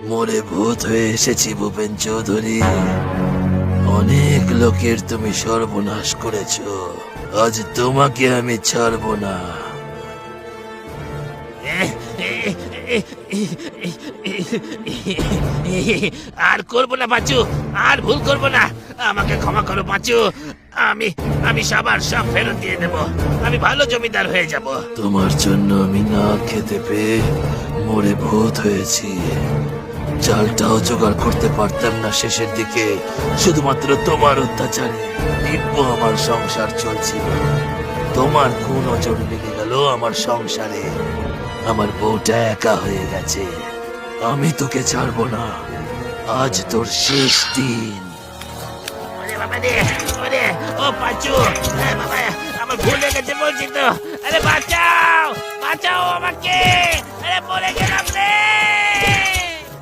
মরে ভূত হয়ে এসেছি ভূপেন চৌধুরী। অনেক লোকের তুমি সর্বনাশ করেছো, আজ তোমাকে আমি ছাড়বো না। আর করবো না পাঁচু, আর ভুল করবো না। আমাকে ক্ষমা করো পাঁচু। আমি আমি সবার সব ফেরত দিয়ে দেব। আমি ভালো জমিদার হয়ে যাব। তোমার জন্য আমি না খেতে পেয়ে মরে ভূত হয়েছি। চালটাও জোগাড় করতে পারতাম না শেষের দিকে, শুধুমাত্র তোমার অত্যাচারে দিব্য আমার সংসার চলছিল। তোমার কুনজর লেগে গেল আমার সংসারে, আমার বউটা একা হয়ে গেছে। আমি তোকে ছাড়বো না, আজ তোর শেষ দিন। ওরে বাবা রে, ওরে ও পাঁচু, বাবা আমার ভুল হয়ে গেছে বলছি তো। আরে বাঁচাও, বাঁচাও আমাকে, আরে মরে গেলাম রে।